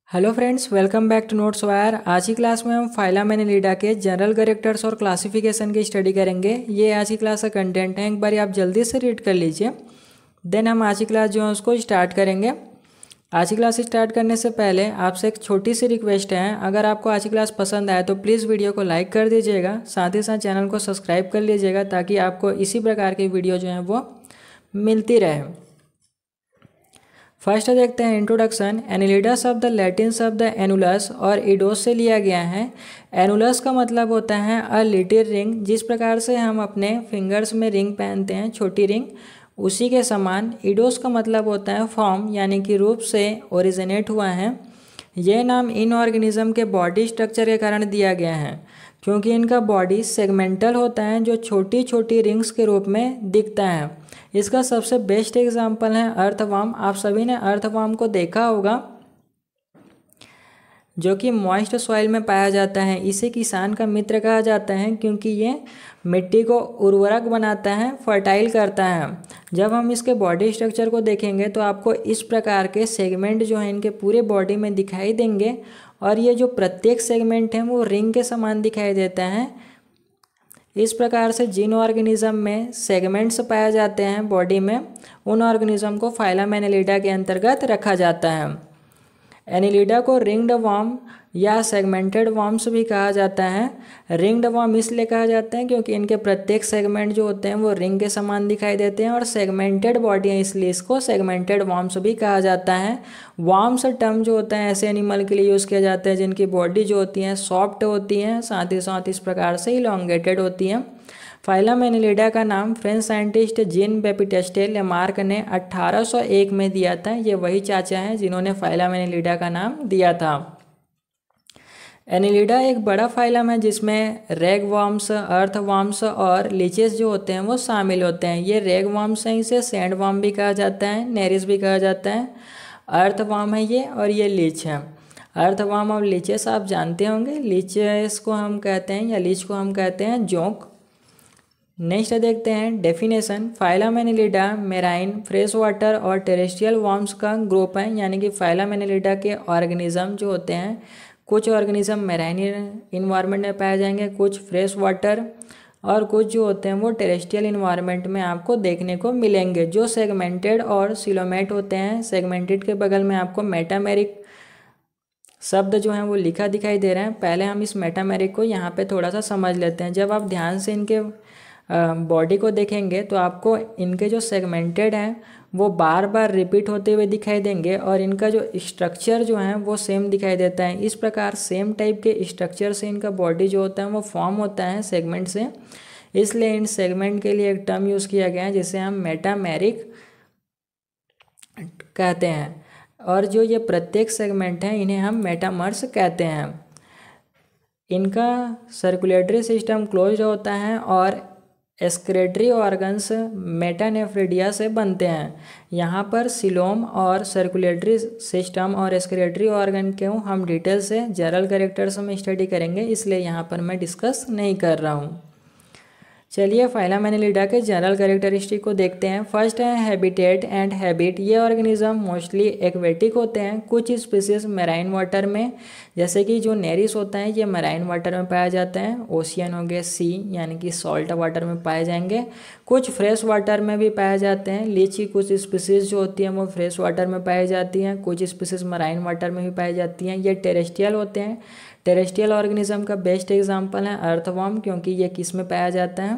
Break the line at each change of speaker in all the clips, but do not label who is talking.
Hello friends, welcome back to Notes Wire. आज की class में हम फाइलम एनिलिडा के जनरल कैरेक्टर्स और क्लासिफिकेशन की स्टडी करेंगे। ये आज की क्लास का कंटेंट है, एक बार आप जल्दी से रीड कर लीजिए। देन हम आज की क्लास जो है उसको स्टार्ट करेंगे। आज की क्लास स्टार्ट करने से पहले आपसे एक छोटी सी रिक्वेस्ट है, अगर आपको आज की क्लास पसंद आए तो प्लीज़ वीडियो को लाइक कर दीजिएगा, साथ ही साथ चैनल को सब्सक्राइब कर लीजिएगा ताकि आपको इसी प्रकार की वीडियो जो है वो मिलती रहे। फर्स्ट देखते हैं इंट्रोडक्शन। एनिलिडा शब्द लैटिन शब्द एनुलस और इडोस से लिया गया है। एनुलस का मतलब होता है अ लिटिल रिंग। जिस प्रकार से हम अपने फिंगर्स में रिंग पहनते हैं, छोटी रिंग, उसी के समान इडोस का मतलब होता है फॉर्म, यानी कि रूप से ओरिजिनेट हुआ है। यह नाम इन ऑर्गेनिज्म के बॉडी स्ट्रक्चर के कारण दिया गया है, क्योंकि इनका बॉडी सेगमेंटल होता है जो छोटी छोटी रिंग्स के रूप में दिखता है। इसका सबसे बेस्ट एग्जाम्पल है अर्थवर्म। आप सभी ने अर्थवर्म को देखा होगा, जो कि मॉइस्ट सॉइल में पाया जाता है। इसे किसान का मित्र कहा जाता है क्योंकि ये मिट्टी को उर्वरक बनाता है, फर्टाइल करता है। जब हम इसके बॉडी स्ट्रक्चर को देखेंगे तो आपको इस प्रकार के सेगमेंट जो हैं इनके पूरे बॉडी में दिखाई देंगे, और ये जो प्रत्येक सेगमेंट है वो रिंग के समान दिखाई देता है। इस प्रकार से जिन ऑर्गेनिज्म में सेगमेंट्स पाए जाते हैं बॉडी में, उन ऑर्गेनिज्म को फाइलम एनिलिडा के अंतर्गत रखा जाता है। एनिलिडा को रिंग्ड वर्म या सेगमेंटेड वर्म्स भी कहा जाता है। रिंग्ड वर्म इसलिए कहा जाता है क्योंकि इनके प्रत्येक सेगमेंट जो होते हैं वो रिंग के समान दिखाई देते हैं, और सेगमेंटेड बॉडी है इसलिए इसको सेगमेंटेड वर्म्स भी कहा जाता है। वर्म्स टर्म जो होता है ऐसे एनिमल के लिए यूज़ किया जाता है जिनकी बॉडी जो होती है सॉफ्ट होती है, साथ ही साथ इस प्रकार से इलोंगेटेड होती है। फाइलम एनिलिडा का नाम French scientist Jean Baptiste Lamarck ने 1801 में दिया था। ये वही चाचा हैं जिन्होंने फाइलम एनिलिडा का नाम दिया था। एनिलिडा एक बड़ा फाइलम है जिसमें रैग वर्म्स, अर्थ वर्म्स और लीचेस जो होते हैं वो शामिल होते हैं। ये रैग वर्म्स हैं, इसे सैंड वर्म भी कहा जाता है, नेरिस भी कहा जाता है। अर्थ वर्म है ये, और ये लीच है। अर्थ वर्म और लीचेस आप जानते होंगे। लीचेस को हम कहते हैं या लीच को हम कहते हैं जोंक। नेक्स्ट देखते हैं definition. Phylum Annelida marine, fresh water और टेरेस्ट्रियल वर्म्स का ग्रुप है, यानी कि फाइलम एनिलिडा के ऑर्गेनिज्म जो होते हैं, कुछ ऑर्गेनिज्म मेराइन इन्वायरमेंट में पाए जाएंगे, कुछ फ्रेश वाटर, और कुछ जो होते हैं वो टेरेस्ट्रियल इन्वायरमेंट में आपको देखने को मिलेंगे। जो सेगमेंटेड और सिलोमेट होते हैं, सेगमेंटेड के बगल में आपको मेटामेरिक शब्द जो हैं वो लिखा दिखाई दे रहे हैं। पहले हम इस मेटामेरिक को यहाँ पे थोड़ा सा समझ लेते हैं। जब आप ध्यान से इनके बॉडी को देखेंगे तो आपको इनके जो सेगमेंटेड हैं वो बार बार रिपीट होते हुए दिखाई देंगे, और इनका जो स्ट्रक्चर जो है वो सेम दिखाई देता है। इस प्रकार सेम टाइप के स्ट्रक्चर से इनका बॉडी जो होता है वो फॉर्म होता है सेगमेंट से, इसलिए इन सेगमेंट के लिए एक टर्म यूज़ किया गया है जिसे हम मेटामेरिक कहते हैं। और जो ये प्रत्येक सेगमेंट हैं इन्हें हम मेटामर्स कहते हैं। इनका सर्कुलेटरी सिस्टम क्लोज्ड होता है और एक्सक्रीटरी ऑर्गन्स मेटानेफ्रिडिया से बनते हैं। यहाँ पर सिलोम और सर्कुलेटरी सिस्टम और एक्सक्रीटरी ऑर्गन को हम डिटेल से जनरल कैरेक्टर्स में स्टडी करेंगे, इसलिए यहाँ पर मैं डिस्कस नहीं कर रहा हूँ। चलिए फाइलम एनिलिडा के जनरल कैरेक्टरिस्टिक को देखते हैं। फर्स्ट है हैबिटेट एंड हैबिट। ये ऑर्गेनिज्म मोस्टली एक्वेटिक होते हैं। कुछ स्पीसीज मैराइन वाटर में, जैसे कि जो नेरिस होता है ये मैराइन वाटर में पाया जाता है। ओशियन हो गया, सी यानी कि सॉल्ट वाटर में पाए जाएंगे। कुछ फ्रेश वाटर में भी पाए जाते हैं। लीच की कुछ स्पीसीज जो होती हैं वो फ्रेश वाटर में पाई जाती हैं, कुछ स्पीसीज मैराइन वाटर में भी पाई जाती हैं। ये टेरेस्ट्रियल होते हैं। टेरेस्ट्रियल ऑर्गेनिज्म का बेस्ट एग्जांपल है अर्थवर्म, क्योंकि ये किस में पाया जाता है,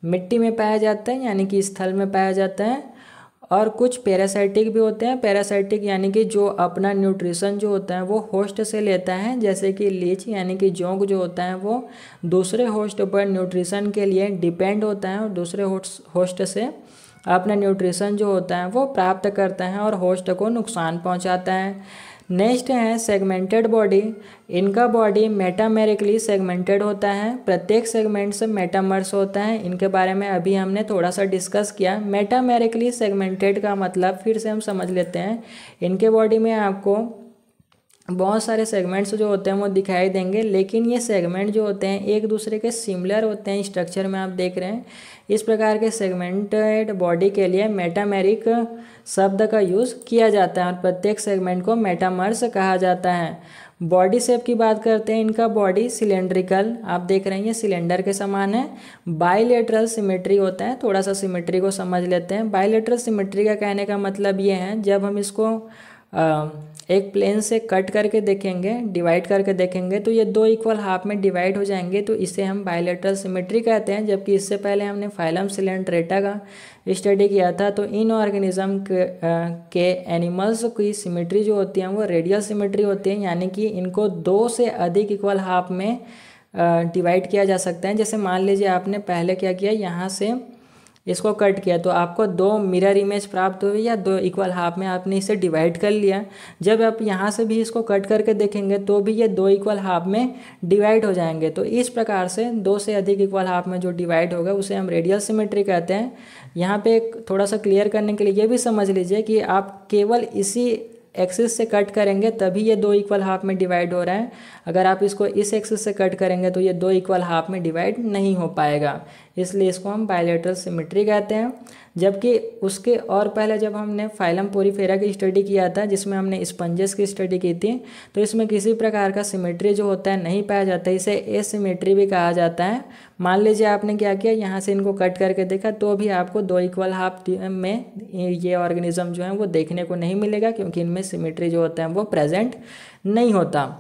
मिट्टी में पाया जाता है, यानी कि स्थल में पाया जाता है। और कुछ पैरासाइटिक भी होते हैं। पैरासाइटिक यानी कि जो अपना न्यूट्रिशन जो होता है वो होस्ट से लेता है, जैसे कि लीच यानी कि जोंक जो होता है वो दूसरे होस्ट पर न्यूट्रिशन के लिए डिपेंड होता है और दूसरे होस्ट से अपना न्यूट्रिशन जो होता है वो प्राप्त करता है और होस्ट को नुकसान पहुंचाता है। नेक्स्ट है सेगमेंटेड बॉडी। इनका बॉडी मेटामेरिकली सेगमेंटेड होता है। प्रत्येक सेगमेंट से मेटामर्स होता है। इनके बारे में अभी हमने थोड़ा सा डिस्कस किया। मेटामेरिकली सेगमेंटेड का मतलब फिर से हम समझ लेते हैं। इनके बॉडी में आपको बहुत सारे सेगमेंट्स जो होते हैं वो दिखाई देंगे, लेकिन ये सेगमेंट जो होते हैं एक दूसरे के सिमिलर होते हैं स्ट्रक्चर में, आप देख रहे हैं। इस प्रकार के सेगमेंटेड बॉडी के लिए मेटामेरिक शब्द का यूज़ किया जाता है और प्रत्येक सेगमेंट को मेटामर्स कहा जाता है। बॉडी शेप की बात करते हैं, इनका बॉडी सिलेंड्रिकल, आप देख रहे हैं ये सिलेंडर के समान है। बाइलेटरल सिमेट्री होता है, थोड़ा सा सिमेट्री को समझ लेते हैं। बाइलेटरल सिमेट्री का कहने का मतलब ये है, जब हम इसको एक प्लेन से कट करके देखेंगे, डिवाइड करके देखेंगे, तो ये दो इक्वल हाफ में डिवाइड हो जाएंगे, तो इसे हम बायलैटरल सिमेट्री कहते हैं। जबकि इससे पहले हमने फाइलम सिलेंड्रेटा का स्टडी किया था, तो इन ऑर्गेनिज्म के एनिमल्स की सिमेट्री जो होती है वो रेडियल सिमेट्री होती है, यानी कि इनको दो से अधिक इक्वल हाफ में डिवाइड किया जा सकता है। जैसे मान लीजिए आपने पहले क्या किया, यहाँ से इसको कट किया तो आपको दो मिरर इमेज प्राप्त हुई या दो इक्वल हाफ में आपने इसे डिवाइड कर लिया। जब आप यहाँ से भी इसको कट करके देखेंगे तो भी ये दो इक्वल हाफ में डिवाइड हो जाएंगे। तो इस प्रकार से दो से अधिक इक्वल हाफ में जो डिवाइड होगा उसे हम रेडियल सिमेट्री कहते हैं। यहाँ पे थोड़ा सा क्लियर करने के लिए ये भी समझ लीजिए कि आप केवल इसी एक्सिस से कट करेंगे तभी ये दो इक्वल हाफ में डिवाइड हो रहा है। अगर आप इसको इस एक्सिस से कट करेंगे तो ये दो इक्वल हाफ में डिवाइड नहीं हो पाएगा, इसलिए इसको हम बायलैटरल सिमेट्री कहते हैं। जबकि उसके और पहले जब हमने फाइलम पोरीफेरा की स्टडी किया था, जिसमें हमने स्पंजेस की स्टडी की थी, तो इसमें किसी प्रकार का सिमेट्री जो होता है नहीं पाया जाता, इसे एसिमेट्री भी कहा जाता है। मान लीजिए आपने क्या किया, यहाँ से इनको कट करके देखा तो भी आपको दो इक्वल हाफ में ये ऑर्गेनिज्म जो है वो देखने को नहीं मिलेगा, क्योंकि इनमें सिमेट्री जो होता है वो प्रेजेंट नहीं होता।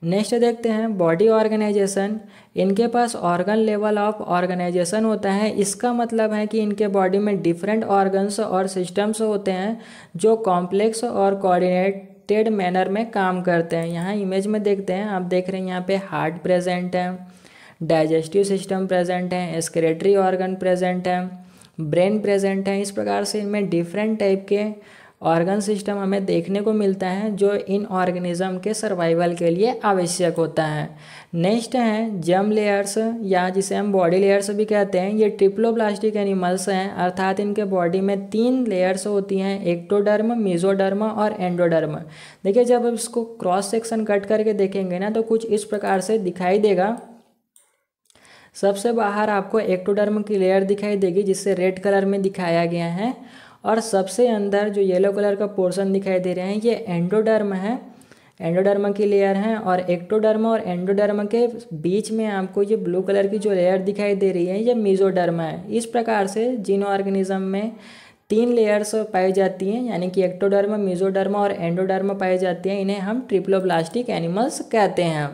नेक्स्ट देखते हैं बॉडी ऑर्गेनाइजेशन। इनके पास ऑर्गन लेवल ऑफ ऑर्गेनाइजेशन होता है। इसका मतलब है कि इनके बॉडी में डिफरेंट ऑर्गन्स और सिस्टम्स होते हैं जो कॉम्प्लेक्स और कोऑर्डिनेटेड मैनर में काम करते हैं। यहाँ इमेज में देखते हैं, आप देख रहे हैं यहाँ पे हार्ट प्रेजेंट है, डाइजेस्टिव सिस्टम प्रेजेंट है, एक्सक्रीटरी ऑर्गन प्रेजेंट है, ब्रेन प्रेजेंट है। इस प्रकार से इनमें डिफरेंट टाइप के ऑर्गन सिस्टम हमें देखने को मिलता है जो इन ऑर्गेनिज्म के सर्वाइवल के लिए आवश्यक होता है। नेक्स्ट है जर्म लेयर्स, या जिसे हम बॉडी लेयर्स भी कहते हैं। ये ट्रिप्लोब्लास्टिक एनिमल्स हैं, अर्थात इनके बॉडी में 3 लेयर्स होती हैं, एक्टोडर्म, मेसोडर्म और एंडोडर्म। देखिए जब आप इसको क्रॉस सेक्शन कट करके देखेंगे ना तो कुछ इस प्रकार से दिखाई देगा। सबसे बाहर आपको एक्टोडर्म की लेयर दिखाई देगी जिससे रेड कलर में दिखाया गया है, और सबसे अंदर जो येलो कलर का पोर्शन दिखाई दे रहे हैं ये एंडोडर्म है, एंडोडर्म की लेयर है। और एक्टोडर्म और एंडोडर्म के बीच में आपको ये ब्लू कलर की जो लेयर दिखाई दे रही है ये मेसोडर्म है। इस प्रकार से जिन ऑर्गेनिज्म में 3 लेयर्स पाई जाती हैं, यानी कि एक्टोडर्म, मेसोडर्म और एंडोडर्म पाई जाती हैं, इन्हें हम ट्रिप्लोब्लास्टिक एनिमल्स कहते हैं।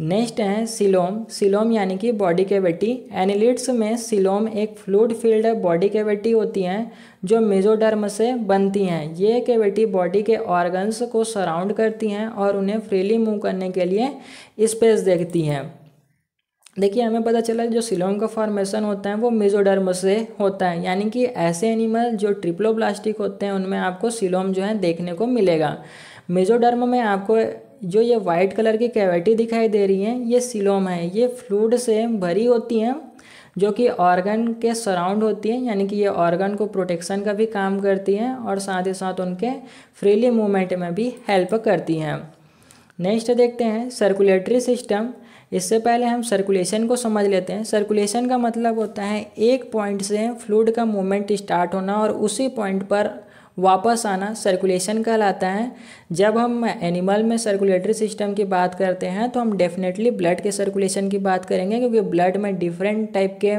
नेक्स्ट है सिलोम। सिलोम यानी कि बॉडी कैविटी। एनिलिड्स में सिलोम एक फ्लूइड फिल्ड बॉडी कैविटी होती हैं जो मेसोडर्म से बनती हैं। ये कैविटी बॉडी के ऑर्गन्स को सराउंड करती हैं और उन्हें फ्रीली मूव करने के लिए स्पेस देती हैं। देखिए हमें पता चला जो सिलोम का फॉर्मेशन होता है वो मेसोडर्म से होता है, यानी कि ऐसे एनिमल जो ट्रिप्लोब्लास्टिक होते हैं उनमें आपको सिलोम जो है देखने को मिलेगा। मेसोडर्म में आपको जो ये वाइट कलर की कैविटी दिखाई दे रही है ये सिलोम है। ये फ्लूइड से भरी होती हैं जो कि ऑर्गन के सराउंड होती हैं, यानी कि ये ऑर्गन को प्रोटेक्शन का भी काम करती हैं और साथ ही साथ उनके फ्रीली मूवमेंट में भी हेल्प करती हैं। नेक्स्ट देखते हैं सर्कुलेटरी सिस्टम। इससे पहले हम सर्कुलेशन को समझ लेते हैं। सर्कुलेशन का मतलब होता है एक पॉइंट से फ्लूइड का मूवमेंट स्टार्ट होना और उसी पॉइंट पर वापस आना सर्कुलेशन कहलाता है। जब हम एनिमल में सर्कुलेटरी सिस्टम की बात करते हैं तो हम डेफिनेटली ब्लड के सर्कुलेशन की बात करेंगे, क्योंकि ब्लड में डिफरेंट टाइप के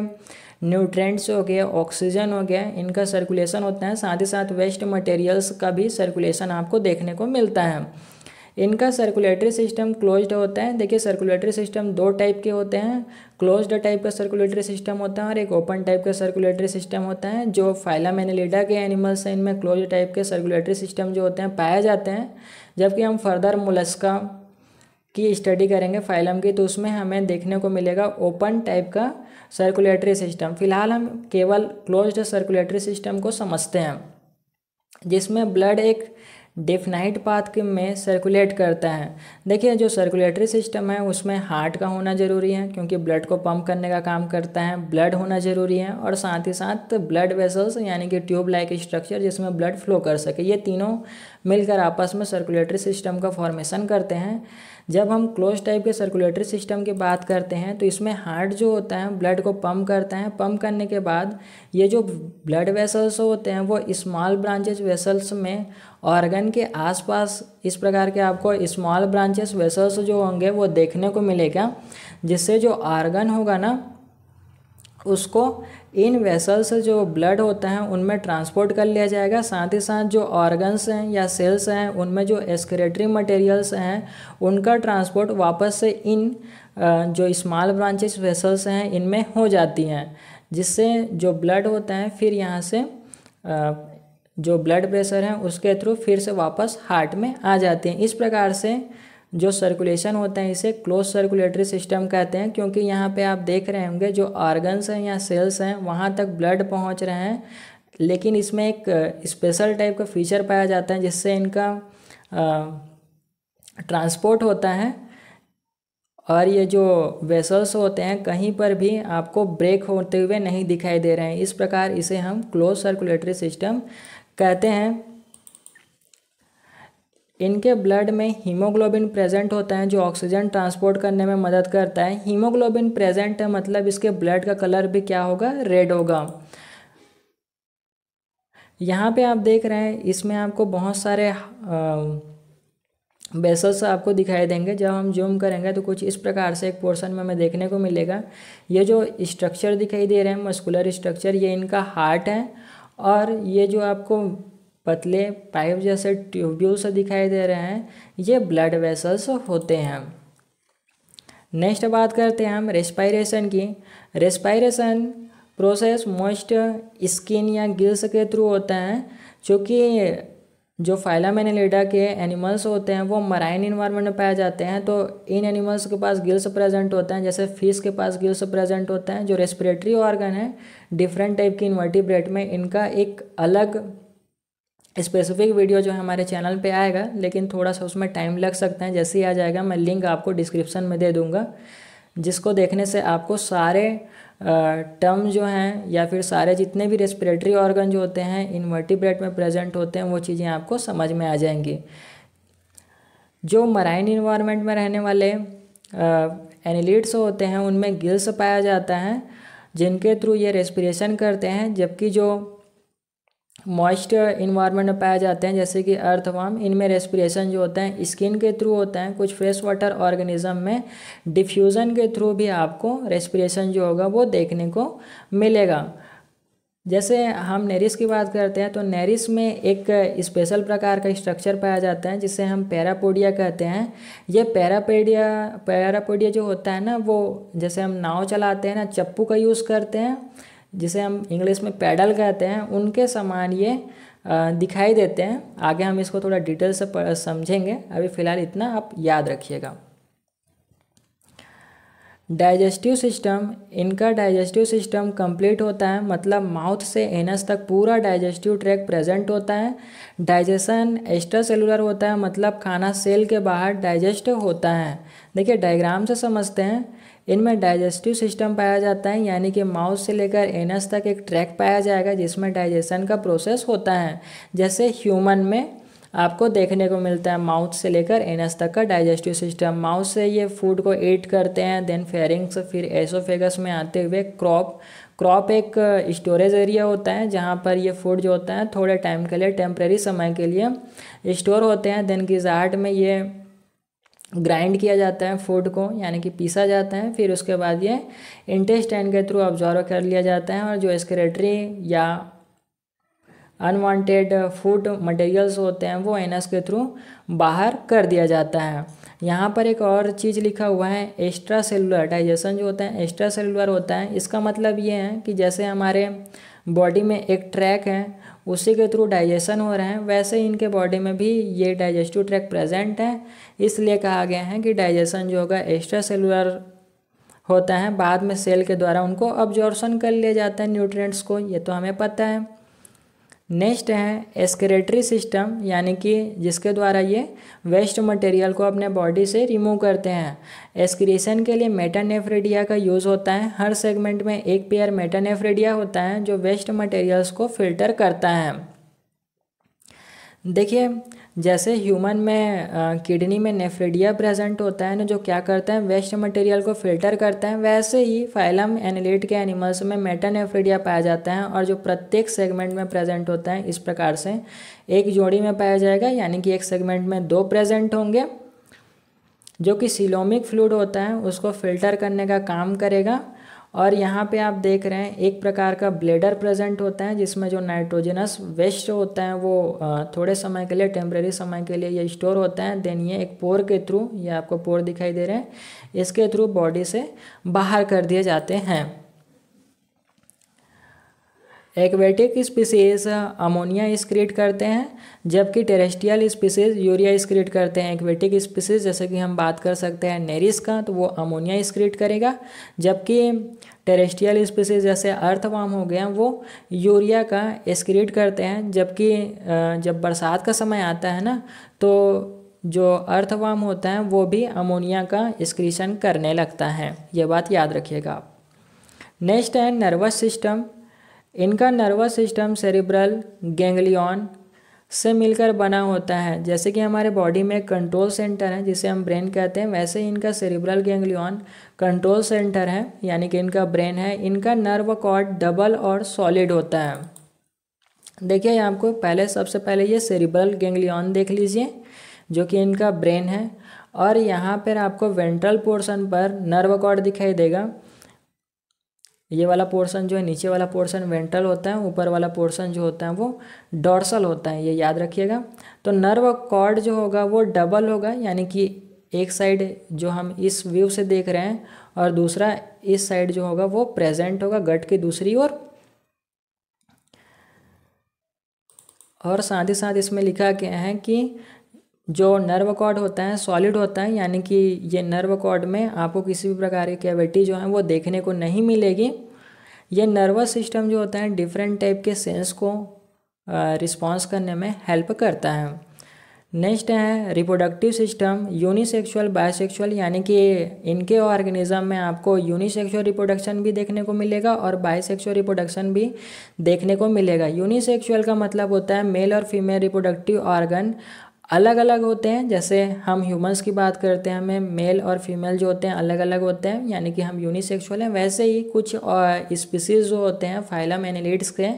न्यूट्रेंट्स हो गए, ऑक्सीजन हो गया, इनका सर्कुलेशन होता है। साथ ही साथ वेस्ट मटेरियल्स का भी सर्कुलेशन आपको देखने को मिलता है। इनका सर्कुलेटरी सिस्टम क्लोज्ड होता है। देखिए सर्कुलेटरी सिस्टम 2 टाइप के होते हैं, क्लोज्ड टाइप का सर्कुलेटरी सिस्टम होता है और एक ओपन टाइप का सर्कुलेटरी सिस्टम होता है। जो फाइलम एनिलिडा के एनिमल्स हैं इनमें क्लोज्ड टाइप के सर्कुलेटरी सिस्टम जो होते हैं पाए जाते हैं। जबकि हम फर्दर मोलस्का की स्टडी करेंगे फाइलम की, तो उसमें हमें देखने को मिलेगा ओपन टाइप का सर्कुलेटरी सिस्टम। फिलहाल हम केवल क्लोज्ड सर्कुलेटरी सिस्टम को समझते हैं, जिसमें ब्लड एक डेफिनाइट पाथ में सर्कुलेट करता है। देखिए जो सर्कुलेटरी सिस्टम है उसमें हार्ट का होना ज़रूरी है क्योंकि ब्लड को पंप करने का काम करता है, ब्लड होना ज़रूरी है, और साथ ही साथ ब्लड वेसल्स यानी कि ट्यूब लाइक स्ट्रक्चर जिसमें ब्लड फ्लो कर सके, ये तीनों मिलकर आपस में सर्कुलेटरी सिस्टम का फॉर्मेशन करते हैं। जब हम क्लोज टाइप के सर्कुलेटरी सिस्टम की बात करते हैं तो इसमें हार्ट जो होता है ब्लड को पंप करता है, पंप करने के बाद ये जो ब्लड वेसल्स होते हैं वो स्मॉल ब्रांचेस वेसल्स में ऑर्गन के आसपास इस प्रकार के आपको स्मॉल ब्रांचेस वेसल्स जो होंगे वो देखने को मिलेगा, जिससे जो ऑर्गन होगा ना उसको इन वेसल्स से जो ब्लड होता है उनमें ट्रांसपोर्ट कर लिया जाएगा। साथ ही साथ जो ऑर्गन्स हैं या सेल्स हैं उनमें जो एक्सक्रीटरी मटेरियल्स हैं उनका ट्रांसपोर्ट वापस से इन जो स्मॉल ब्रांचेस वेसल्स हैं इनमें हो जाती हैं, जिससे जो ब्लड होता है फिर यहाँ से जो ब्लड प्रेशर है उसके थ्रू फिर से वापस हार्ट में आ जाते हैं। इस प्रकार से जो सर्कुलेशन होता है इसे क्लोज सर्कुलेटरी सिस्टम कहते हैं, क्योंकि यहाँ पे आप देख रहे होंगे जो ऑर्गन्स हैं या सेल्स हैं वहाँ तक ब्लड पहुँच रहे हैं, लेकिन इसमें एक स्पेशल टाइप का फीचर पाया जाता है जिससे इनका ट्रांसपोर्ट होता है, और ये जो वेसल्स होते हैं कहीं पर भी आपको ब्रेक होते हुए नहीं दिखाई दे रहे हैं। इस प्रकार इसे हम क्लोज सर्कुलेटरी सिस्टम कहते हैं। इनके ब्लड में हीमोग्लोबिन प्रेजेंट होता है जो ऑक्सीजन ट्रांसपोर्ट करने में मदद करता है। हीमोग्लोबिन प्रेजेंट है मतलब इसके ब्लड का कलर भी क्या होगा, रेड होगा। यहाँ पे आप देख रहे हैं इसमें आपको बहुत सारे वेसल्स आपको दिखाई देंगे। जब हम जूम करेंगे तो कुछ इस प्रकार से एक पोर्शन में हमें देखने को मिलेगा। ये जो स्ट्रक्चर दिखाई दे रहे हैं मस्कुलर स्ट्रक्चर, ये इनका हार्ट है, और ये जो आपको पतले पाइप जैसे ट्यूब्यूल्स दिखाई दे रहे हैं ये ब्लड वेसल्स होते हैं। नेक्स्ट बात करते हैं हम रेस्पायरेशन की। रेस्पायरेशन प्रोसेस मोस्ट स्किन या गिल्स के थ्रू होता है, क्योंकि जो फाइलम एनेलिडा के एनिमल्स होते हैं वो मराइन इन्वायरमेंट में पाए जाते हैं, तो इन एनिमल्स के पास गिल्स प्रेजेंट होते हैं, जैसे फिश के पास गिल्स प्रेजेंट होते हैं। जो रेस्पिरेटरी ऑर्गन है डिफरेंट टाइप की इन्वर्टिब्रेट में, इनका एक अलग स्पेसिफिक वीडियो जो हमारे चैनल पे आएगा, लेकिन थोड़ा सा उसमें टाइम लग सकता है। जैसे ही आ जाएगा मैं लिंक आपको डिस्क्रिप्शन में दे दूंगा, जिसको देखने से आपको सारे टर्म जो हैं या फिर सारे जितने भी रेस्पिरेटरी ऑर्गन जो होते हैं इनवर्टिब्रेट में प्रेजेंट होते हैं वो चीज़ें आपको समझ में आ जाएंगी। जो मराइन इन्वायरमेंट में रहने वाले एनिलिड्स होते हैं उनमें गिल्स पाया जाता है जिनके थ्रू ये रेस्पिरेशन करते हैं, जबकि जो मॉइस्ट इन्वायरमेंट में पाए जाते हैं जैसे कि अर्थवर्म, इनमें रेस्पिरेशन जो होता है स्किन के थ्रू होता है। कुछ फ्रेश वाटर ऑर्गेनिज्म में डिफ्यूज़न के थ्रू भी आपको रेस्पिरेशन जो होगा वो देखने को मिलेगा। जैसे हम नेरिस की बात करते हैं तो नेरिस में एक स्पेशल प्रकार का स्ट्रक्चर पाया जाता है जिसे हम पैरापोडिया कहते हैं। ये पैरापोडिया जो होता है ना, वो जैसे हम नाव चलाते हैं ना, चप्पू का यूज़ करते हैं जिसे हम इंग्लिश में पैडल कहते हैं, उनके समान ये दिखाई देते हैं। आगे हम इसको थोड़ा डिटेल से समझेंगे, अभी फ़िलहाल इतना आप याद रखिएगा। डाइजेस्टिव सिस्टम, इनका डाइजेस्टिव सिस्टम कंप्लीट होता है, मतलब माउथ से एनस तक पूरा डाइजेस्टिव ट्रैक्ट प्रेजेंट होता है। डाइजेशन एक्स्ट्रा सेलुलर होता है, मतलब खाना सेल के बाहर डाइजेस्ट होता है। देखिए डायग्राम से समझते हैं। इनमें डाइजेस्टिव सिस्टम पाया जाता है, यानी कि माउथ से लेकर एनस तक एक ट्रैक पाया जाएगा जिसमें डाइजेशन का प्रोसेस होता है। जैसे ह्यूमन में आपको देखने को मिलता है माउथ से लेकर एनस तक का डाइजेस्टिव सिस्टम। माउथ से ये फूड को ईट करते हैं, देन फेरिंग्स, फिर एसोफेगस में आते हुए क्रॉप एक स्टोरेज एरिया होता है जहाँ पर ये फूड जो होता है थोड़े टाइम के लिए, टेम्परेरी समय के लिए स्टोर होते हैं। देन गिजार्ड में ये ग्राइंड किया जाता है फूड को, यानी कि पीसा जाता है। फिर उसके बाद ये इंटेस्टाइन के थ्रू ऑब्जॉर्व कर लिया जाता है, और जो एक्सक्रीटरी या अनवांटेड फूड मटेरियल्स होते हैं वो एनस के थ्रू बाहर कर दिया जाता है। यहाँ पर एक और चीज़ लिखा हुआ है एक्स्ट्रा सेलुलर डाइजेशन जो होता है एक्स्ट्रा सेलुलर होता है। इसका मतलब ये है कि जैसे हमारे बॉडी में एक ट्रैक है उसी के थ्रू डाइजेशन हो रहा है, वैसे ही इनके बॉडी में भी ये डाइजेस्टिव ट्रैक प्रेजेंट है। इसलिए कहा गया है कि डाइजेशन जो होगा एक्स्ट्रा सेलुलर होता है, बाद में सेल के द्वारा उनको अब्जॉर्प्शन कर लिया जाता है न्यूट्रिएंट्स को, ये तो हमें पता है। नेक्स्ट है एक्सक्रीटरी सिस्टम, यानी कि जिसके द्वारा ये वेस्ट मटेरियल को अपने बॉडी से रिमूव करते हैं। एक्सक्रीशन के लिए मेटानेफ्रेडिया का यूज़ होता है। हर सेगमेंट में एक पेयर मेटानेफ्रेडिया होता है जो वेस्ट मटेरियल्स को फिल्टर करता है। देखिए, जैसे ह्यूमन में किडनी में नेफ्रेडिया प्रेजेंट होता है ना, जो क्या करता है, वेस्ट मटेरियल को फिल्टर करता है, वैसे ही फाइलम एनिलिड के एनिमल्स में मेटानेफ्रेडिया पाया जाता है और जो प्रत्येक सेगमेंट में प्रेजेंट होता है इस प्रकार से एक जोड़ी में पाया जाएगा, यानी कि एक सेगमेंट में 2 प्रेजेंट होंगे, जो कि सीलोमिक फ्लूइड होता है उसको फिल्टर करने का काम करेगा। और यहाँ पे आप देख रहे हैं एक प्रकार का ब्लेडर प्रेजेंट होता है जिसमें जो नाइट्रोजनस वेस्ट होता है वो थोड़े समय के लिए, टेम्परेरी समय के लिए ये स्टोर होता है। देन ये एक पोर के थ्रू, ये आपको पोर दिखाई दे रहे हैं, इसके थ्रू बॉडी से बाहर कर दिए जाते हैं। एक्वेटिक स्पीसीज अमोनिया एक्सक्रीट करते हैं, जबकि टेरेस्ट्रियल स्पीसीज यूरिया एक्सक्रीट करते हैं। एक्वेटिक स्पीसीज जैसे कि हम बात कर सकते हैं नेरिस का, तो वो अमोनिया एक्सक्रीट करेगा, जबकि टेरेस्ट्रियल स्पीसीज जैसे अर्थवर्म हो गया वो यूरिया का एक्सक्रीट करते हैं। जबकि जब बरसात का समय आता है ना, तो जो अर्थवर्म होता है वो भी अमोनिया का एक्सक्रीशन करने लगता है। ये बात याद रखिएगा आप। नेक्स्ट है नर्वस सिस्टम। इनका नर्वस सिस्टम सेरिब्रल गैंग्लियन से मिलकर बना होता है। जैसे कि हमारे बॉडी में कंट्रोल सेंटर है जिसे हम ब्रेन कहते हैं, वैसे ही इनका सेरिब्रल गैंग्लियन कंट्रोल सेंटर है, यानी कि इनका ब्रेन है। इनका नर्व कॉर्ड डबल और सॉलिड होता है। देखिए आपको पहले, सबसे पहले ये सेरिब्रल गैंग्लियन देख लीजिए जो कि इनका ब्रेन है, और यहाँ पर आपको वेंट्रल पोर्शन पर नर्व कॉर्ड दिखाई देगा। ये वाला पोर्शन जो है, नीचे वाला पोर्शन वेंट्रल होता है, ऊपर वाला पोर्शन जो होता है वो डॉर्सल होता है, ये याद रखिएगा। तो नर्व कॉर्ड जो होगा वो डबल होगा, यानी कि एक साइड जो हम इस व्यू से देख रहे हैं और दूसरा इस साइड जो होगा वो प्रेजेंट होगा गट की दूसरी ओर। और साथ ही साथ इसमें लिखा गया है कि जो नर्व कॉर्ड होता है सॉलिड होता है, यानी कि ये नर्व कॉर्ड में आपको किसी भी प्रकार की कैविटी जो है वो देखने को नहीं मिलेगी। ये नर्वस सिस्टम जो होता है डिफरेंट टाइप के सेंस को रिस्पॉन्स करने में हेल्प करता है। नेक्स्ट है रिप्रोडक्टिव सिस्टम, यूनिसेक्सुअल बायसेक्सुअल, यानी कि इनके ऑर्गेनिज्म में आपको यूनिसेक्सुअल रिप्रोडक्शन भी देखने को मिलेगा और बायसेक्सुअल रिप्रोडक्शन भी देखने को मिलेगा। यूनिसेक्सुअल का मतलब होता है मेल और फीमेल रिप्रोडक्टिव ऑर्गन अलग अलग होते हैं। जैसे हम ह्यूमंस की बात करते हैं, हमें मेल और फीमेल जो होते हैं अलग अलग होते हैं, यानी कि हम यूनिसेक्सुअल हैं। वैसे ही कुछ स्पीसीज जो होते हैं फाइलम एनिलिड्स के,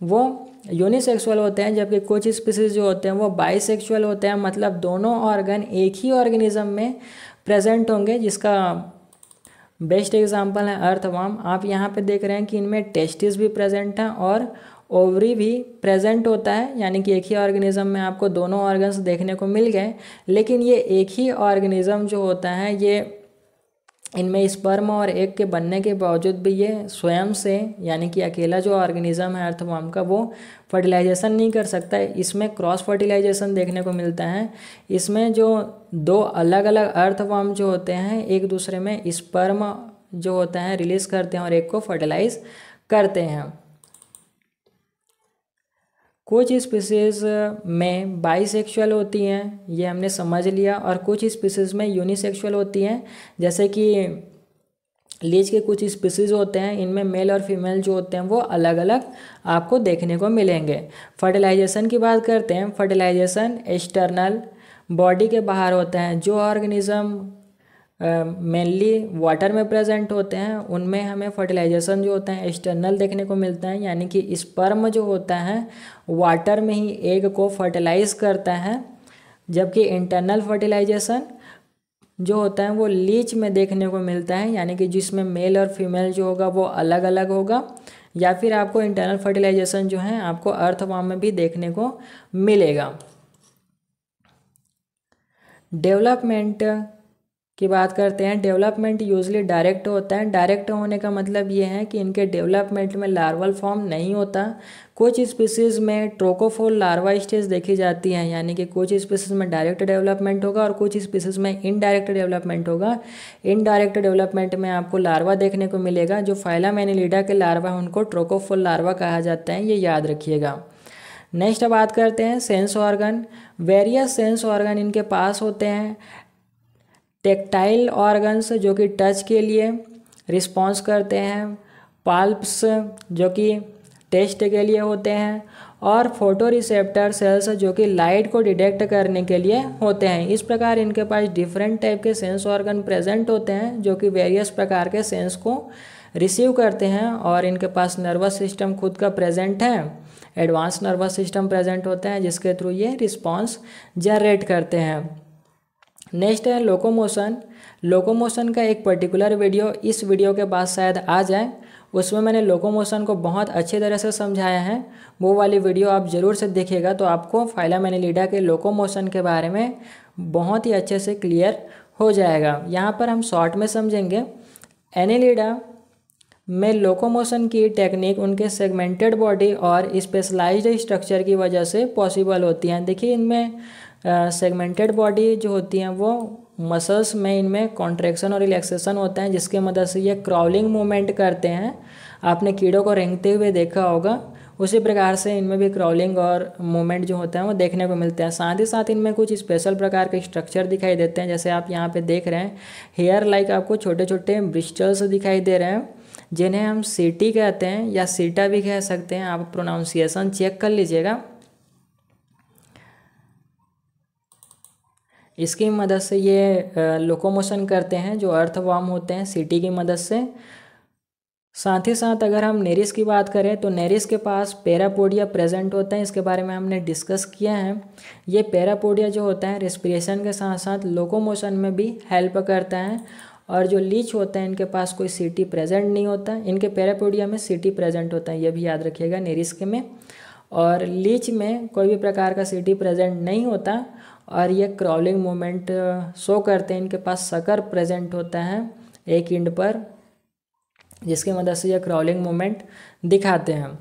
वो यूनिसेक्सुअल होते हैं, जबकि कुछ स्पीसीज जो होते हैं वो बाइसेक्सुअल होते हैं। मतलब दोनों ऑर्गन एक ही ऑर्गेनिज्म में प्रेजेंट होंगे, जिसका बेस्ट एग्जाम्पल है अर्थवर्म। आप यहाँ पे देख रहे हैं कि इनमें टेस्टिस भी प्रेजेंट हैं और ओवरी भी प्रेजेंट होता है, यानी कि एक ही ऑर्गेनिज्म में आपको दोनों ऑर्गन्स देखने को मिल गए। लेकिन ये एक ही ऑर्गेनिज्म जो होता है, ये इनमें स्पर्म और एग के बनने के बावजूद भी ये स्वयं से, यानी कि अकेला जो ऑर्गेनिज्म है अर्थवर्म का, वो फर्टिलाइजेशन नहीं कर सकता है। इसमें क्रॉस फर्टिलाइजेशन देखने को मिलता है। इसमें जो 2 अलग अलग अर्थवर्म जो होते हैं एक दूसरे में स्पर्म जो होता है रिलीज करते हैं और एग को फर्टिलाइज करते हैं। कुछ स्पीसीज में बाइसेक्सुअल होती हैं, ये हमने समझ लिया, और कुछ स्पीसीज में यूनिसेक्सुअल होती हैं। जैसे कि लीच के कुछ स्पीसीज होते हैं, इनमें मेल और फीमेल जो होते हैं वो अलग अलग आपको देखने को मिलेंगे। फर्टिलाइजेशन की बात करते हैं। फर्टिलाइजेशन एक्सटर्नल बॉडी के बाहर होता है। जो ऑर्गेनिज्म मेनली वाटर में प्रेजेंट होते हैं उनमें हमें फर्टिलाइजेशन जो होता है एक्सटर्नल देखने को मिलता है, यानी कि स्पर्म जो होता है वाटर में ही एग को फर्टिलाइज करता है, जबकि इंटरनल फर्टिलाइजेशन जो होता है वो लीच में देखने को मिलता है, यानी कि जिसमें मेल और फीमेल जो होगा वो अलग अलग होगा। या फिर आपको इंटरनल फर्टिलाइजेशन जो है आपको अर्थवर्म में भी देखने को मिलेगा। डेवलपमेंट की बात करते हैं। डेवलपमेंट यूजली डायरेक्ट होता है। डायरेक्ट होने का मतलब ये है कि इनके डेवलपमेंट में लार्वल फॉर्म नहीं होता। कुछ स्पीसीज़ में ट्रोकोफोल लार्वा स्टेज देखी जाती है, यानी कि कुछ स्पीसीज़ में डायरेक्ट डेवलपमेंट होगा और कुछ स्पीसीज़ में इनडायरेक्ट डेवलपमेंट होगा। इनडायरेक्ट डेवलपमेंट में आपको लार्वा देखने को मिलेगा। जो फाइलम एनिलिडा के लार्वा हैं उनको ट्रोकोफोल लार्वा कहा जाता है, ये याद रखिएगा। नेक्स्ट बात करते हैं sense organ. Various sense organ इनके पास होते हैं। टेक्टाइल ऑर्गन्स जो कि टच के लिए रिस्पॉन्स करते हैं, पाल्प्स जो कि टेस्ट के लिए होते हैं, और फोटो रिसेप्टर सेल्स जो कि लाइट को डिटेक्ट करने के लिए होते हैं। इस प्रकार इनके पास डिफरेंट टाइप के सेंस ऑर्गन प्रेजेंट होते हैं जो कि वेरियस प्रकार के सेंस को रिसीव करते हैं, और इनके पास नर्वस सिस्टम खुद का प्रेजेंट है। एडवांस नर्वस सिस्टम प्रेजेंट होता है जिसके थ्रू ये रिस्पॉन्स जनरेट करते हैं। नेक्स्ट है लोकोमोशन। लोकोमोशन का एक पर्टिकुलर वीडियो इस वीडियो के बाद शायद आ जाए, उसमें मैंने लोकोमोशन को बहुत अच्छी तरह से समझाया है। वो वाली वीडियो आप ज़रूर से देखिएगा तो आपको फाइलम एनिलिडा के लोकोमोशन के बारे में बहुत ही अच्छे से क्लियर हो जाएगा। यहाँ पर हम शॉर्ट में समझेंगे। एनिलिडा में लोकोमोशन की टेक्निक उनके सेगमेंटेड बॉडी और स्पेशलाइज्ड स्ट्रक्चर की वजह से पॉसिबल होती हैं। देखिए इनमें सेगमेंटेड बॉडी जो होती हैं वो मसल्स में इनमें कॉन्ट्रैक्शन और रिलैक्सेशन होता है जिसके मदद से ये क्रॉलिंग मूवमेंट करते हैं। आपने कीड़ों को रेंगते हुए देखा होगा, उसी प्रकार से इनमें भी क्रॉलिंग और मूवमेंट जो होता है वो देखने को मिलते हैं। साथ ही साथ इनमें कुछ स्पेशल प्रकार के स्ट्रक्चर दिखाई देते हैं, जैसे आप यहाँ पे देख रहे हैं हेयर लाइक आपको छोटे छोटे ब्रिस्टल्स दिखाई दे रहे हैं जिन्हें हम सीटी कहते हैं या सीटा भी कह सकते हैं। आप प्रोनाउंसिएशन चेक कर लीजिएगा। इसकी मदद से ये लोकोमोशन करते हैं जो अर्थवर्म होते हैं सीटी की मदद से। साथ ही साथ अगर हम नेरिस की बात करें तो नेरिस के पास पैरापोडिया प्रेजेंट होता है, इसके बारे में हमने डिस्कस किया है। ये पैरापोडिया जो होता है रेस्पिरेशन के साथ साथ लोकोमोशन में भी हेल्प करता है। और जो लीच होते हैं इनके पास कोई सीटी प्रेजेंट नहीं होता, इनके पैरापोडिया में सीटी प्रेजेंट होता है, ये भी याद रखिएगा नेरिस के में। और लीच में कोई भी प्रकार का सीटी प्रेजेंट नहीं होता और ये क्रॉलिंग मूवमेंट शो करते हैं। इनके पास सकर प्रेजेंट होता है एक एंड पर जिसकी मदद से ये क्रॉलिंग मूवमेंट दिखाते हैं।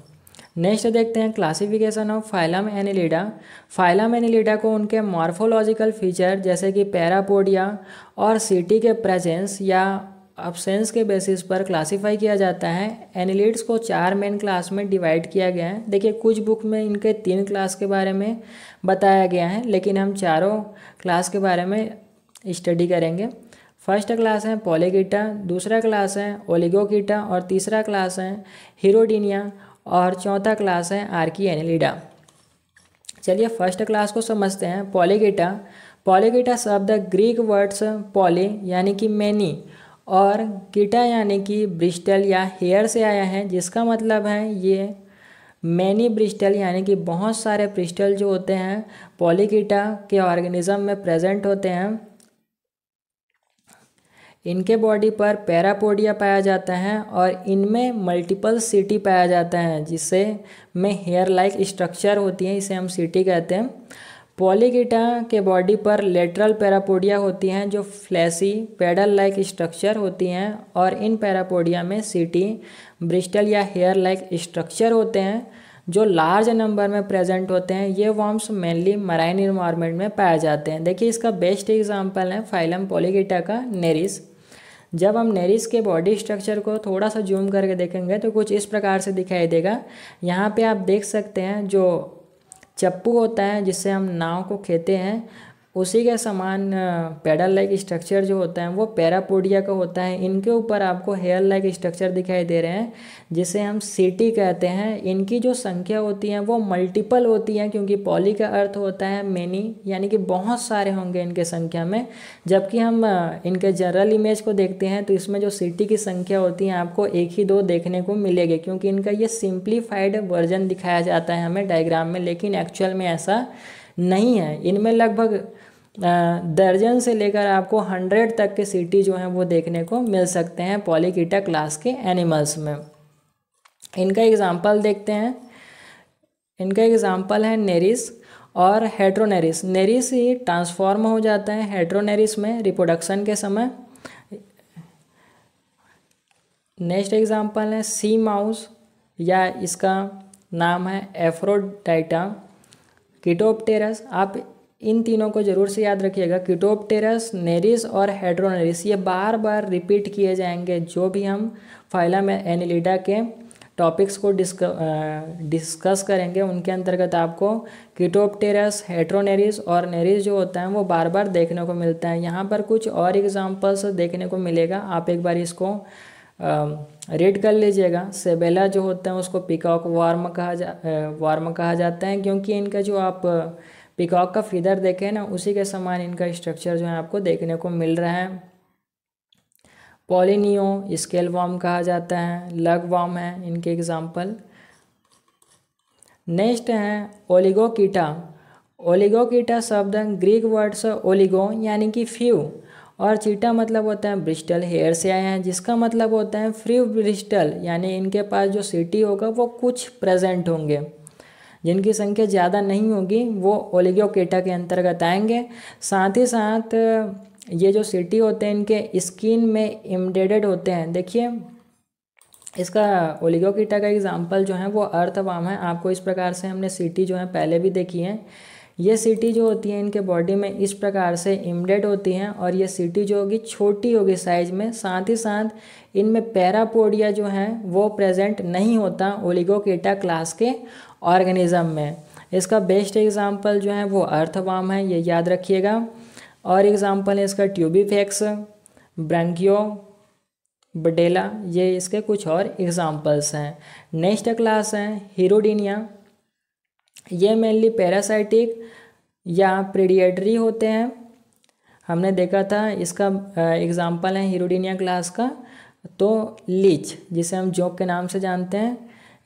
नेक्स्ट देखते हैं classification of phylum Annelida. Phylum Annelida को उनके मॉर्फोलॉजिकल फीचर जैसे कि पैरापोडिया और सीटी के प्रेजेंस या अब्सेंस के बेसिस पर क्लासिफाई किया जाता है। एनिलिड्स को 4 मेन क्लास में डिवाइड किया गया है। देखिए कुछ बुक में इनके 3 क्लास के बारे में बताया गया है, लेकिन हम चारों क्लास के बारे में स्टडी करेंगे। फर्स्ट क्लास है पॉलीकीटा, दूसरा क्लास है ओलिगोकीटा और तीसरा क्लास है हीरोडिनिया और चौथा क्लास है आर्की एनिलिडा। चलिए फर्स्ट क्लास को समझते हैं। पॉलीकीटा। पॉलीकीटा शब्द ग्रीक वर्ड्स पॉली यानी कि मैनी और कीटा यानी कि ब्रिस्टल या हेयर से आया है, जिसका मतलब है ये मैनी ब्रिस्टल यानी कि बहुत सारे ब्रिस्टल जो होते हैं पॉलीकीटा के ऑर्गेनिज्म में प्रेजेंट होते हैं। इनके बॉडी पर पैरापोडिया पाया जाता है और इनमें मल्टीपल सीटी पाया जाता है जिससे में हेयर लाइक स्ट्रक्चर होती है, इसे हम सीटी कहते हैं। पॉलीकीटा के बॉडी पर लेटरल पैरापोडिया होती हैं जो फ्लैसी पेडल लाइक स्ट्रक्चर होती हैं और इन पैरापोडिया में सीटी ब्रिस्टल या हेयर लाइक स्ट्रक्चर होते हैं जो लार्ज नंबर में प्रेजेंट होते हैं। ये वर्म्स मेनली मराइन इन्वायरमेंट में पाए जाते हैं। देखिए इसका बेस्ट एग्जांपल है फाइलम पॉलीकीटा का नेरिस। जब हम नेरिस के बॉडी स्ट्रक्चर को थोड़ा सा जूम करके देखेंगे तो कुछ इस प्रकार से दिखाई देगा। यहाँ पे आप देख सकते हैं जो चप्पू होता है जिससे हम नाव को खेते हैं, उसी के समान पेडल लाइक स्ट्रक्चर जो होता है वो पैरापोडिया का होता है। इनके ऊपर आपको हेयर लाइक स्ट्रक्चर दिखाई दे रहे हैं जिसे हम सीटी कहते हैं। इनकी जो संख्या होती है वो मल्टीपल होती है क्योंकि पॉली का अर्थ होता है मेनी यानी कि बहुत सारे होंगे इनके संख्या में। जबकि हम इनके जनरल इमेज को देखते हैं तो इसमें जो सीटी की संख्या होती है आपको 1 ही 2 देखने को मिलेगी क्योंकि इनका ये सिंप्लीफाइड वर्जन दिखाया जाता है हमें डायग्राम में, लेकिन एक्चुअल में ऐसा नहीं है। इनमें लगभग दर्जन से लेकर आपको 100 तक के सीटी जो हैं वो देखने को मिल सकते हैं पॉलीकीटा क्लास के एनिमल्स में। इनका एग्जांपल देखते हैं। इनका एग्जांपल है नेरिस और हेट्रोनेरिस। नेरिस ही ट्रांसफॉर्म हो जाता है हेट्रोनेरिस में रिप्रोडक्शन के समय। नेक्स्ट एग्जांपल है सी माउस या इसका नाम है एफ्रोडाइटा। कीटोप्टेरस, आप इन तीनों को जरूर से याद रखिएगा, कीटोप्टेरस, नेरिस और हेट्रोनेरिस, ये बार बार रिपीट किए जाएंगे जो भी हम फाइलम एनिलिडा के टॉपिक्स को डिस्कस करेंगे उनके अंतर्गत आपको कीटोप्टेरस, हेट्रोनेरिस और नेरिस जो होता है वो बार बार देखने को मिलता है। यहाँ पर कुछ और एग्जांपल्स देखने को मिलेगा, आप एक बार इसको रीड कर लीजिएगा। सेबेला जो होता है उसको पिकॉक वार्म कहा जाता है, क्योंकि इनका जो आप पिकॉक का फीदर देखें ना, उसी के समान इनका स्ट्रक्चर जो है आपको देखने को मिल रहा है। पॉलिनियो स्केल वार्म कहा जाता है, लग वार्म है इनके एग्जाम्पल। नेक्स्ट है ओलिगोकीटा। ओलिगोकीटा शब्द ग्रीक वर्ड्स ओलिगो यानी कि फ्यू और चीटा मतलब होता है ब्रिस्टल हेयर से आए हैं, जिसका मतलब होता है फ्यू ब्रिस्टल, यानी इनके पास जो सिटी होगा वो कुछ प्रेजेंट होंगे, जिनकी संख्या ज़्यादा नहीं होगी वो ओलिगोकीटा के अंतर्गत आएंगे। साथ ही साथ ये जो सिटी होते हैं इनके स्किन में एम्बेडेड होते हैं। देखिए इसका ओलिगोकीटा का एग्जाम्पल जो है वो अर्थवर्म है। आपको इस प्रकार से हमने सिटी जो है पहले भी देखी है। ये सिटी जो होती है इनके बॉडी में इस प्रकार से एम्बेडेड होती हैं और ये सिटी जो होगी छोटी होगी साइज में। साथ ही साथ इनमें पैरापोडिया जो है वो प्रेजेंट नहीं होता ओलिगोकीटा क्लास के ऑर्गेनिज्म में। इसका बेस्ट एग्जाम्पल जो है वो अर्थवर्म है, ये याद रखिएगा। और एग्जाम्पल है इसका ट्यूबिफेक्स, ब्रांकियो, बडेला, ये इसके कुछ और एग्जाम्पल्स हैं। नेक्स्ट क्लास है हिरोडिनिया। ये मेनली पैरासाइटिक या प्रेडिएटरी होते हैं। हमने देखा था इसका एग्जाम्पल है हिरोडिनिया क्लास का तो लीच, जिसे हम जोक के नाम से जानते हैं।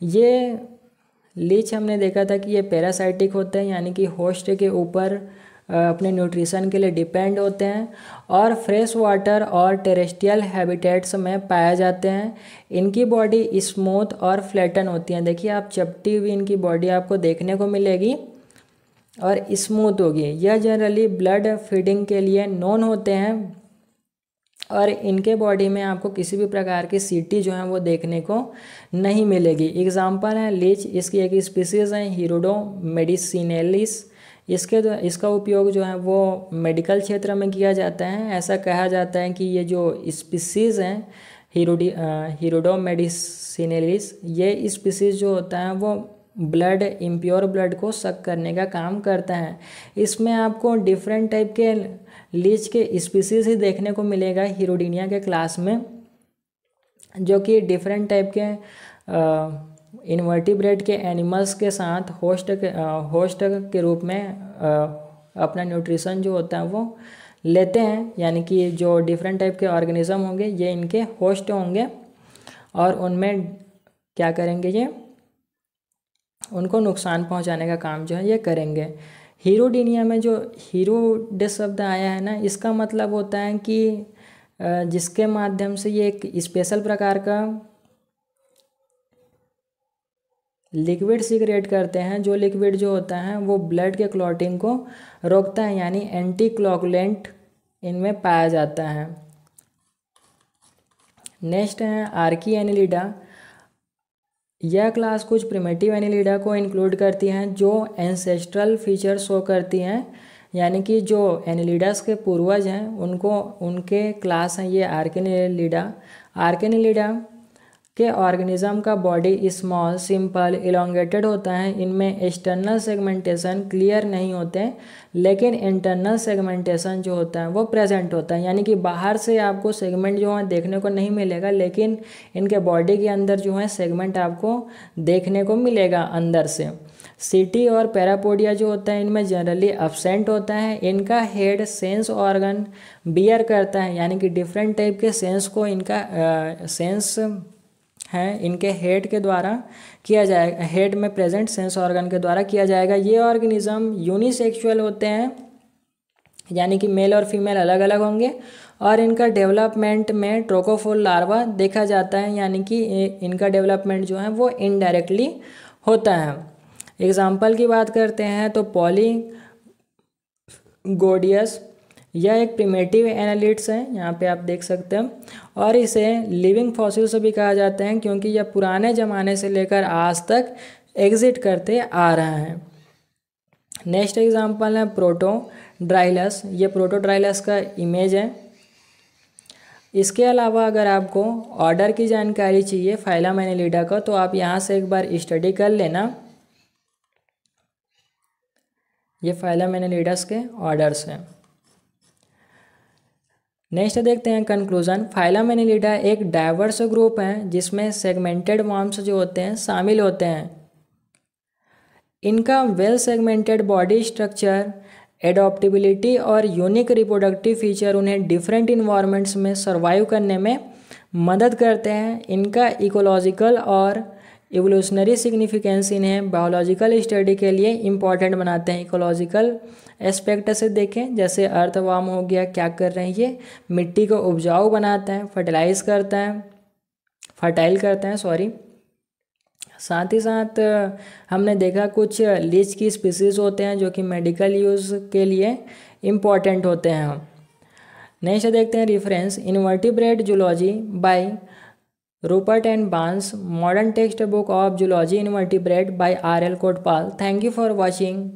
ये लीच हमने देखा था कि ये पैरासाइटिक होते हैं, यानी कि होस्ट के ऊपर अपने न्यूट्रिशन के लिए डिपेंड होते हैं और फ्रेश वाटर और टेरेस्ट्रियल हैबिटेट्स में पाए जाते हैं। इनकी बॉडी स्मूथ और फ्लैटन होती है। देखिए आप चपटी हुई इनकी बॉडी आपको देखने को मिलेगी और स्मूथ होगी। यह जनरली ब्लड फीडिंग के लिए नोन होते हैं और इनके बॉडी में आपको किसी भी प्रकार की सीटी जो है वो देखने को नहीं मिलेगी। एग्जाम्पल है लीच, इसकी एक स्पीसीज़ है हिरोडो मेडिसिनेलिस। इसका उपयोग जो है वो मेडिकल क्षेत्र में किया जाता है। ऐसा कहा जाता है कि ये जो स्पीसीज़ हैं हिरोडो मेडिसिनेलिस, ये स्पीसीज़ जो होता है वो ब्लड, इम्प्योर ब्लड को सक करने का काम करता है। इसमें आपको डिफरेंट टाइप के लीच के स्पीसीज़ ही देखने को मिलेगा हिरोडिनिया के क्लास में, जो कि डिफरेंट टाइप के इनवर्टिब्रेट के एनिमल्स के साथ होस्ट के रूप में अपना न्यूट्रिशन जो होता है वो लेते हैं। यानी कि जो डिफरेंट टाइप के ऑर्गेनिज्म होंगे ये इनके होस्ट होंगे और उनमें क्या करेंगे, ये उनको नुकसान पहुंचाने का काम जो है ये करेंगे। हिरोडिनिया में जो हीरोड शब्द आया है ना, इसका मतलब होता है कि जिसके माध्यम से ये एक स्पेशल प्रकार का लिक्विड सीक्रेट करते हैं, जो लिक्विड जो होता है वो ब्लड के क्लॉटिंग को रोकता है, यानी एंटी कोगुलेंट इनमें पाया जाता है। नेक्स्ट है आर्की एनिलिडा। यह क्लास कुछ प्रिमिटिव एनिलिडा को इंक्लूड करती हैं जो एंसेस्ट्रल फीचर शो करती हैं, यानी कि जो एनिलिडास के पूर्वज हैं उनके क्लास हैं ये आर्किएनिलिडा। आर्किएनिलिडा के ऑर्गेनिज्म का बॉडी स्मॉल, सिंपल, इलोंगेटेड होता है। इनमें एक्सटर्नल सेगमेंटेशन क्लियर नहीं होते, लेकिन इंटरनल सेगमेंटेशन जो होता है वो प्रेजेंट होता है। यानी कि बाहर से आपको सेगमेंट जो है देखने को नहीं मिलेगा, लेकिन इनके बॉडी के अंदर जो है सेगमेंट आपको देखने को मिलेगा अंदर से। सीटी और पैरापोडिया जो होता है इनमें जनरली अब्सेंट होता है। इनका हेड सेंस ऑर्गन बियर करता है, यानी कि डिफरेंट टाइप के सेंस को इनका सेंस है इनके हेड के द्वारा किया जाएगा, हेड में प्रेजेंट सेंस ऑर्गन के द्वारा किया जाएगा। ये ऑर्गेनिज्म यूनिसेक्सुअल होते हैं, यानी कि मेल और फीमेल अलग अलग होंगे और इनका डेवलपमेंट में ट्रोकोफोल लार्वा देखा जाता है, यानी कि इनका डेवलपमेंट जो है वो इनडायरेक्टली होता है। एग्जाम्पल की बात करते हैं तो पॉलीगोडियस, यह एक प्रिमिटिव एनालिट्स है, यहाँ पे आप देख सकते हैं, और इसे लिविंग फॉसिल्स भी कहा जाता है क्योंकि यह पुराने ज़माने से लेकर आज तक एग्जिट करते आ रहा है। नेक्स्ट एग्जांपल है प्रोटोड्राइलस। ये प्रोटोड्राइलस का इमेज है। इसके अलावा अगर आपको ऑर्डर की जानकारी चाहिए फाइलम एनिलिडा का, तो आप यहाँ से एक बार स्टडी कर लेना। ये फाइलम एनिलिडस के ऑर्डर्स हैं। नेक्स्ट देखते हैं कंक्लूजन। फाइलम एनिलिडा एक डाइवर्स ग्रुप है जिसमें सेगमेंटेड वर्म्स जो होते हैं शामिल होते हैं। इनका वेल सेगमेंटेड बॉडी स्ट्रक्चर, एडॉप्टेबिलिटी और यूनिक रिप्रोडक्टिव फीचर उन्हें डिफरेंट इन्वायरमेंट्स में सर्वाइव करने में मदद करते हैं। इनका इकोलॉजिकल और इवोल्यूशनरी सिग्निफिकेंस इन्हें बायोलॉजिकल स्टडी के लिए इम्पॉर्टेंट बनाते हैं। इकोलॉजिकल एस्पेक्ट से देखें, जैसे अर्थवर्म हो गया, क्या कर रहे हैं ये, मिट्टी को उपजाऊ बनाते हैं, फर्टिलाइज करते हैं, फर्टाइल करते हैं सॉरी। साथ ही साथ हमने देखा कुछ लीच की स्पीसीज़ होते हैं जो कि मेडिकल यूज़ के लिए इम्पॉर्टेंट होते हैं। नेक्स्ट देखते हैं reference, invertebrate zoology by Rupert and Barnes, modern text book of zoology invertebrate by R.L. Kotpal. Thank you for watching.